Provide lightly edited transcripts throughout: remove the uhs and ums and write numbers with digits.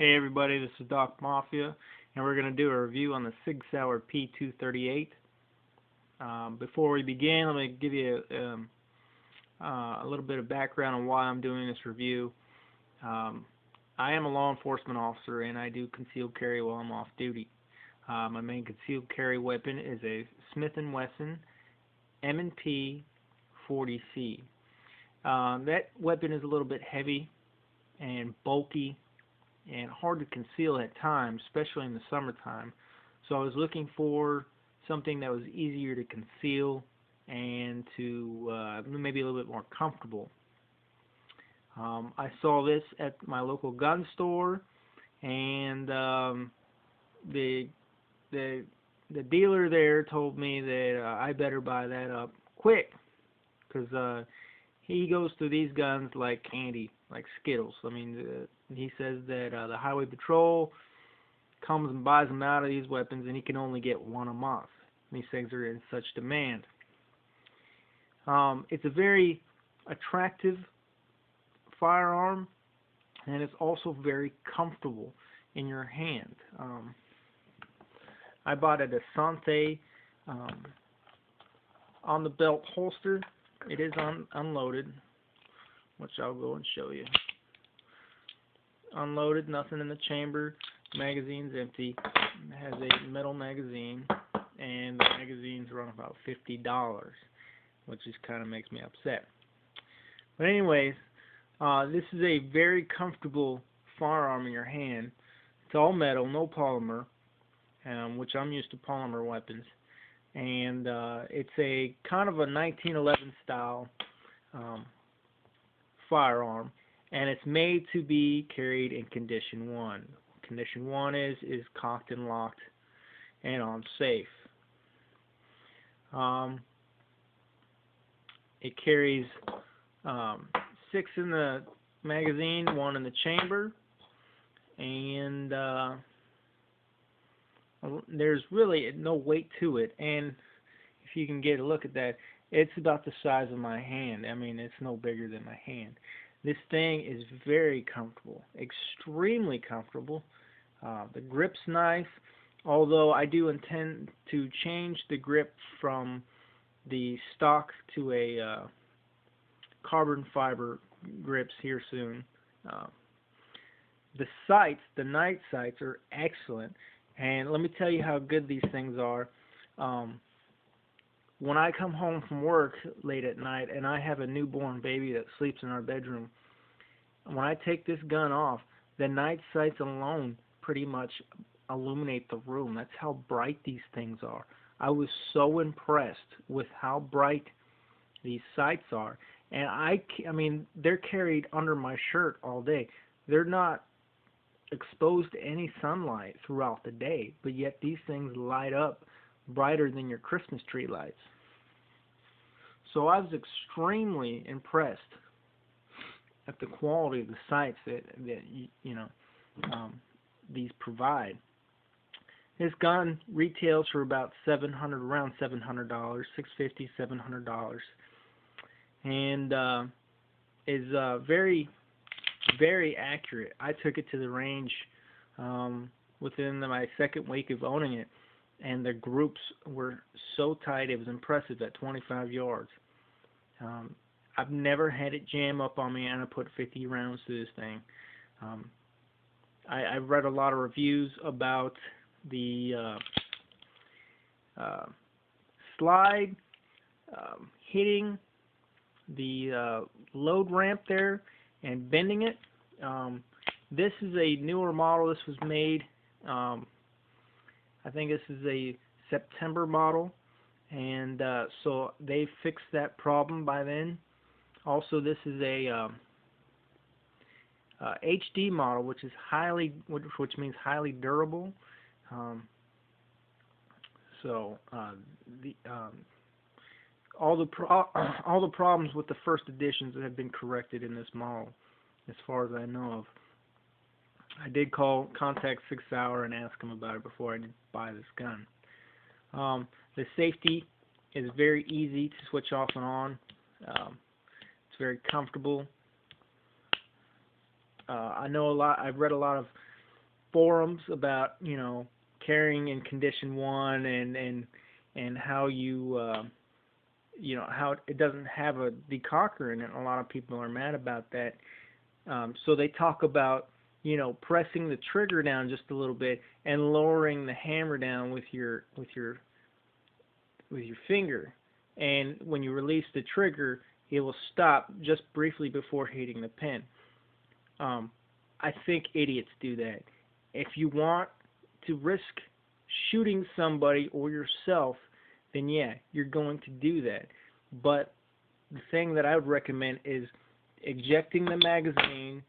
Hey everybody, this is Doc Mafia, and we're going to do a review on the Sig Sauer P238. Before we begin, let me give you a little bit of background on why I'm doing this review. I am a law enforcement officer, and I do concealed carry while I'm off duty. My main concealed carry weapon is a Smith & Wesson M&P 40C. That weapon is a little bit heavy and bulky and hard to conceal at times, especially in the summertime. So I was looking for something that was easier to conceal and to maybe a little bit more comfortable. I saw this at my local gun store, and the dealer there told me that I better buy that up quick, because he goes through these guns like candy, like Skittles. I mean, he says that the Highway Patrol comes and buys them out of these weapons, and he can only get one a month. These things are in such demand. It's a very attractive firearm, and it's also very comfortable in your hand. I bought a Desante on the belt holster. It is unloaded, which I'll go and show you. Unloaded, nothing in the chamber. Magazine's empty. It has a metal magazine, and the magazine's run about $50, which just kind of makes me upset. But anyways, this is a very comfortable firearm in your hand. It's all metal, no polymer, which I'm used to polymer weapons. And it's a kind of a 1911 style firearm, and it's made to be carried in condition 1. Condition 1 is cocked and locked and on safe. It carries 6 in the magazine, 1 in the chamber, and there's really no weight to it. And if you can get a look at that, it's about the size of my hand. I mean, it's no bigger than my hand. This thing is very comfortable, extremely comfortable. The grip's nice, although I do intend to change the grip from the stock to a carbon fiber grips here soon. The sights, the night sights, are excellent. And let me tell you how good these things are. When I come home from work late at night and I have a newborn baby that sleeps in our bedroom, when I take this gun off, the night sights alone pretty much illuminate the room. That's how bright these things are. I was so impressed with how bright these sights are. And I mean, they're carried under my shirt all day. They're not exposed to any sunlight throughout the day, but yet these things light up brighter than your Christmas tree lights. So I was extremely impressed at the quality of the sights that these provide. This gun retails for about around $700, $650, $700, and is very, very accurate. I took it to the range within my second week of owning it, and the groups were so tight it was impressive at 25 yards. I've never had it jam up on me, and I put 50 rounds to this thing. I've read a lot of reviews about the slide hitting the load ramp there and bending it. This is a newer model. This was made, I think this is a September model, and so they fixed that problem by then. Also, this is a HD model, which means highly durable. All the problems with the first editions have been corrected in this model, as far as I know of. I did contact Sig Sauer and ask him about it before I did buy this gun. The safety is very easy to switch off and on. It's very comfortable. I know I've read a lot of forums about, carrying in condition 1 and how how it doesn't have a decocker in it. A lot of people are mad about that. So they talk about, pressing the trigger down just a little bit and lowering the hammer down with your finger. And when you release the trigger, it will stop just briefly before hitting the pin. I think idiots do that. If you want to risk shooting somebody or yourself, then yeah, you're going to do that. But the thing that I would recommend is ejecting the magazine,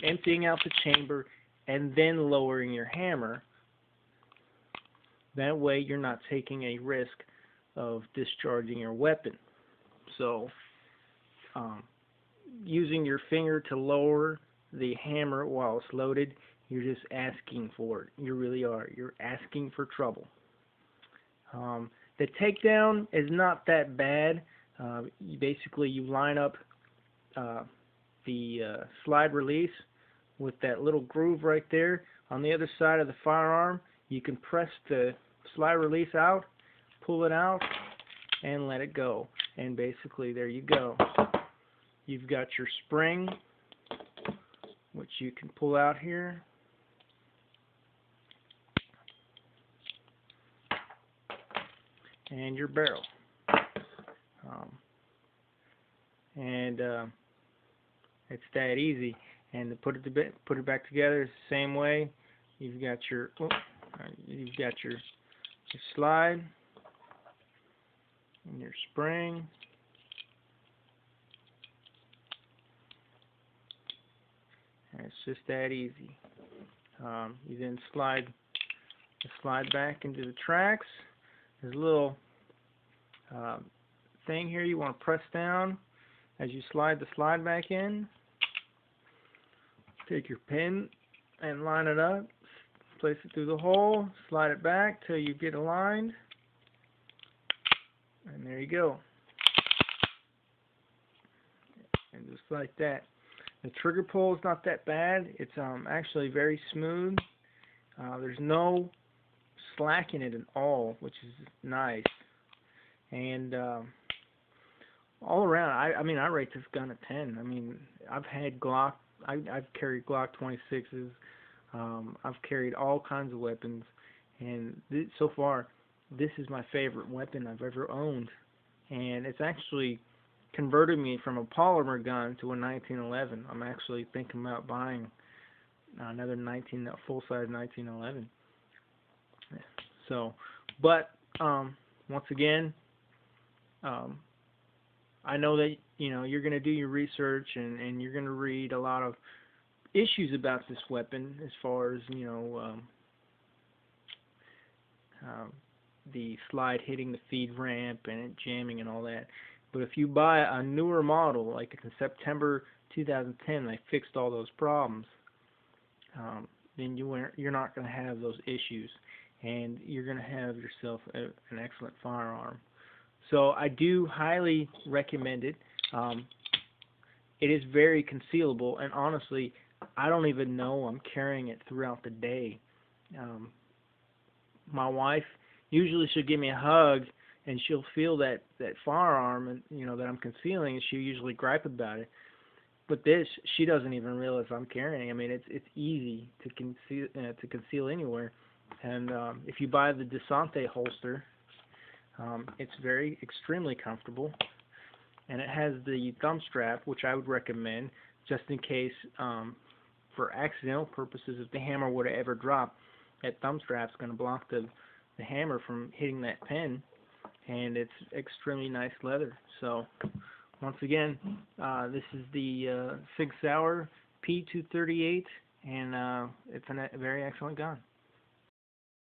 emptying out the chamber, and then lowering your hammer. That way you're not taking a risk of discharging your weapon. So using your finger to lower the hammer while it's loaded, you're just asking for it. You really are. You're asking for trouble. The takedown is not that bad. Basically, you line up the slide release with that little groove right there. On the other side of the firearm, you can press the slide release out, pull it out, and let it go. And basically, there you go. You've got your spring, which you can pull out here. And your barrel. It's that easy. And to put it back together, it's the same way. You've got your slide and your spring. And it's just that easy. You then slide back into the tracks. There's a little thing here you want to press down as you slide the slide back in. Take your pin and line it up, place it through the hole, slide it back till you get aligned, and there you go. And just like that. The trigger pull is not that bad. It's actually very smooth. There's no slack in it at all, which is nice. And all around, I mean, I rate this gun a 10. I mean, I've had Glock. I've carried Glock 26s. I've carried all kinds of weapons, and so far, this is my favorite weapon I've ever owned. And it's actually converted me from a polymer gun to a 1911. I'm actually thinking about buying another full-size 1911. So, but once again, I know that you're going to do your research and you're going to read a lot of issues about this weapon as far as the slide hitting the feed ramp and it jamming and all that. But if you buy a newer model, like in September 2010, they fixed all those problems. Then you're not going to have those issues, and you're going to have yourself an excellent firearm. So I do highly recommend it. It is very concealable, and honestly, I don't even know I'm carrying it throughout the day. My wife usually she'll give me a hug, and she'll feel that firearm, and that I'm concealing, and she'll usually gripe about it. But this, she doesn't even realize I'm carrying. I mean, it's easy to conceal anywhere. And if you buy the Desante holster, it's extremely comfortable, and it has the thumb strap, which I would recommend just in case, for accidental purposes, if the hammer were to ever drop, that thumb strap's going to block the hammer from hitting that pin, and it's extremely nice leather. So once again, this is the Sig Sauer P238, and it's a very excellent gun.